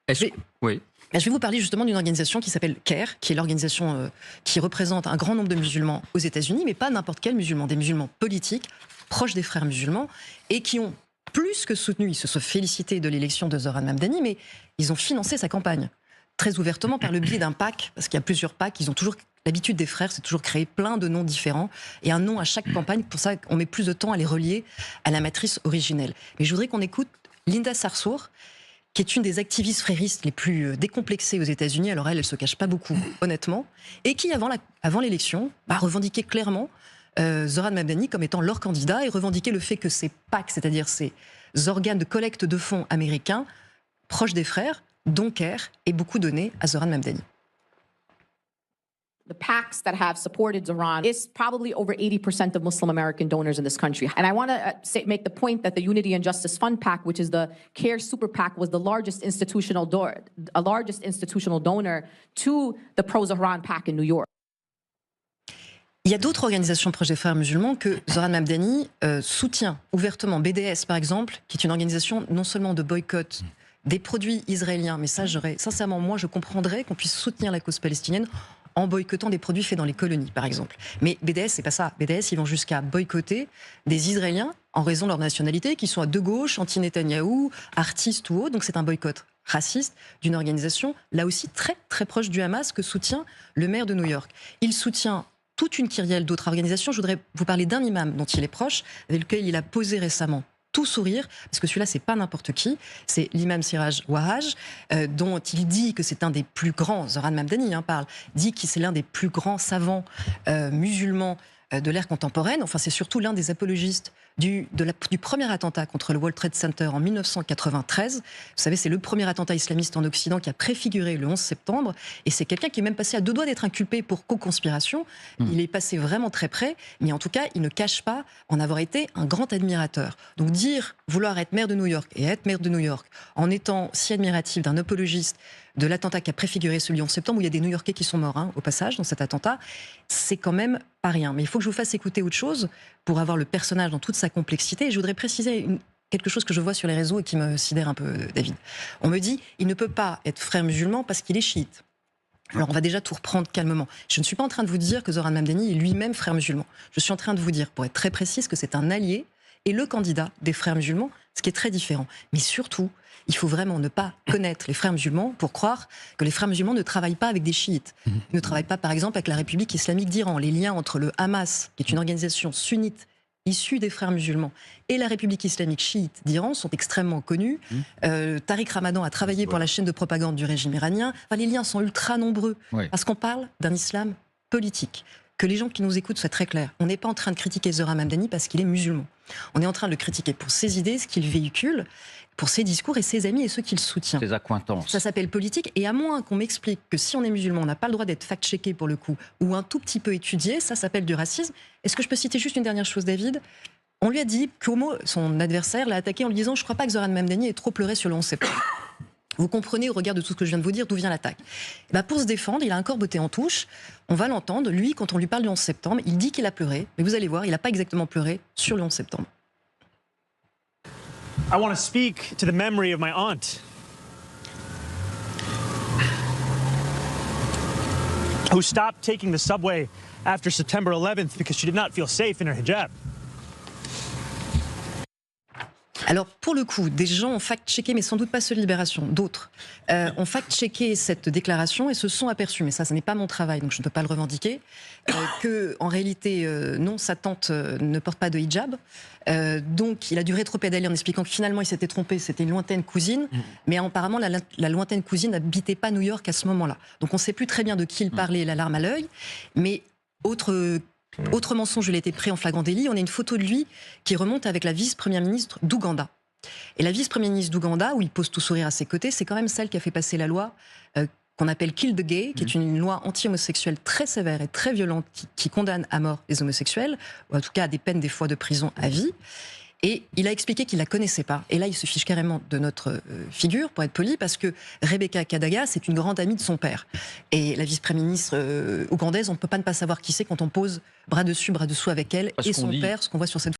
Oui. Je vais vous parler justement d'une organisation qui s'appelle CARE, qui est l'organisation qui représente un grand nombre de musulmans aux États-Unis, mais pas n'importe quel musulman, des musulmans politiques, proches des frères musulmans, et qui ont plus que soutenu, ils se sont félicités de l'élection de Zohran Mamdani, mais ils ont financé sa campagne, très ouvertement par le biais d'un PAC, parce qu'il y a plusieurs PAC, ils ont toujours... L'habitude des frères, c'est toujours créer plein de noms différents et un nom à chaque campagne. Pour ça, on met plus de temps à les relier à la matrice originelle. Mais je voudrais qu'on écoute Linda Sarsour, qui est une des activistes fréristes les plus décomplexées aux États-Unis. Alors elle se cache pas beaucoup, honnêtement, et qui, avant l'élection, revendiquait clairement Zohran Mamdani comme étant leur candidat et revendiquait le fait que ces PAC, c'est-à-dire ces organes de collecte de fonds américains, proches des frères, dont CARE, aient beaucoup donné à Zohran Mamdani. The PACs that have supported Zohran is probably over 80% of Muslim American donors in this country. And I want to make the point that the Unity and Justice Fund PAC, which is the CARE Super PAC, was the largest institutional donor to the pro-Zohran PAC in New York. Il y a d'autres organisations proches des frères musulmans que Zohran Mamdani soutient ouvertement. BDS, par exemple, qui est une organisation non seulement de boycott des produits israéliens, mais ça, sincèrement, moi, je comprendrais qu'on puisse soutenir la cause palestinienne en boycottant des produits faits dans les colonies, par exemple. Mais BDS, c'est pas ça. BDS, ils vont jusqu'à boycotter des Israéliens en raison de leur nationalité, qui sont de gauche, anti-Netanyahou, artistes ou autres. Donc c'est un boycott raciste d'une organisation, là aussi très, très proche du Hamas, que soutient le maire de New York. Il soutient toute une kyrielle d'autres organisations. Je voudrais vous parler d'un imam dont il est proche, avec lequel il a posé récemment tout sourire, parce que celui-là, c'est pas n'importe qui, c'est l'imam Siraj Wahhaj, dont il dit que c'est un des plus grands, Zohran Mamdani dit que c'est l'un des plus grands savants musulmans de l'ère contemporaine. Enfin, c'est surtout l'un des apologistes du premier attentat contre le World Trade Center en 1993. Vous savez, c'est le premier attentat islamiste en Occident qui a préfiguré le 11 septembre. Et c'est quelqu'un qui est même passé à 2 doigts d'être inculpé pour co-conspiration. Il est passé vraiment très près. Mais en tout cas, il ne cache pas en avoir été un grand admirateur. Donc dire vouloir être maire de New York et être maire de New York en étant si admiratif d'un apologiste de l'attentat qui a préfiguré celui du 11 septembre, où il y a des New-Yorkais qui sont morts, au passage, dans cet attentat, c'est quand même pas rien. Mais il faut que je vous fasse écouter autre chose pour avoir le personnage dans toute sa complexité. Et je voudrais préciser quelque chose que je vois sur les réseaux et qui me sidère un peu, David. On me dit, il ne peut pas être frère musulman parce qu'il est chiite. Alors on va déjà tout reprendre calmement. Je ne suis pas en train de vous dire que Zohran Mamdani est lui-même frère musulman. Je suis en train de vous dire, pour être très précise, que c'est un allié et le candidat des frères musulmans, ce qui est très différent. Mais surtout, il faut vraiment ne pas connaître les frères musulmans pour croire que les frères musulmans ne travaillent pas avec des chiites. Ils ne travaillent pas, par exemple, avec la République islamique d'Iran. Les liens entre le Hamas, qui est une organisation sunnite issue des frères musulmans, et la République islamique chiite d'Iran sont extrêmement connus. Tariq Ramadan a travaillé pour la chaîne de propagande du régime iranien. Enfin, les liens sont ultra nombreux, parce qu'on parle d'un islam politique. Que les gens qui nous écoutent soient très clairs. On n'est pas en train de critiquer Zohran Mamdani parce qu'il est musulman. On est en train de le critiquer pour ses idées, ce qu'il véhicule, pour ses discours et ses amis et ceux qu'il soutient. Ses accointances. Ça s'appelle politique. Et à moins qu'on m'explique que si on est musulman, on n'a pas le droit d'être fact-checké pour le coup, ou un tout petit peu étudié, ça s'appelle du racisme. Est-ce que je peux citer juste une dernière chose, David ? On lui a dit qu'Homo, son adversaire, l'a attaqué en lui disant « Je ne crois pas que Zohran Mamdani ait trop pleuré sur le 11 septembre ». Vous comprenez au regard de tout ce que je viens de vous dire d'où vient l'attaque. Pour se défendre, il a encore botté en touche. On va l'entendre. Lui, quand on lui parle du 11 septembre, il dit qu'il a pleuré. Mais vous allez voir, il n'a pas exactement pleuré sur le 11 septembre. I want to speak to the memory of my aunt, who stopped taking the subway after September 11th because she did not feel safe in her hijab. Alors, pour le coup, des gens ont fact-checké, mais sans doute pas ceux de Libération, d'autres, ont fact-checké cette déclaration et se sont aperçus, mais ça n'est pas mon travail, donc je ne peux pas le revendiquer, qu'en réalité, non, sa tante ne porte pas de hijab. Donc, il a dû rétropédaler en expliquant que finalement, il s'était trompé, c'était une lointaine cousine, mais apparemment, la lointaine cousine n'habitait pas New York à ce moment-là. Donc, on ne sait plus très bien de qui il parlait, la larme à l'œil, mais autre mensonge, il a été pris en flagrant délit. On a une photo de lui qui remonte avec la vice-première ministre d'Ouganda. Et la vice-première ministre d'Ouganda, où il pose tout sourire à ses côtés, c'est quand même celle qui a fait passer la loi qu'on appelle Kill the Gay, qui est une loi anti-homosexuelle très sévère et très violente qui condamne à mort les homosexuels, ou en tout cas à des peines des fois de prison à vie. Et il a expliqué qu'il ne la connaissait pas. Et là, il se fiche carrément de notre figure, pour être poli, parce que Rebecca Kadaga, c'est une grande amie de son père. Et la vice-première ministre ougandaise, on ne peut pas ne pas savoir qui c'est quand on pose bras dessus, bras dessous avec elle et son père, ce qu'on voit sur cette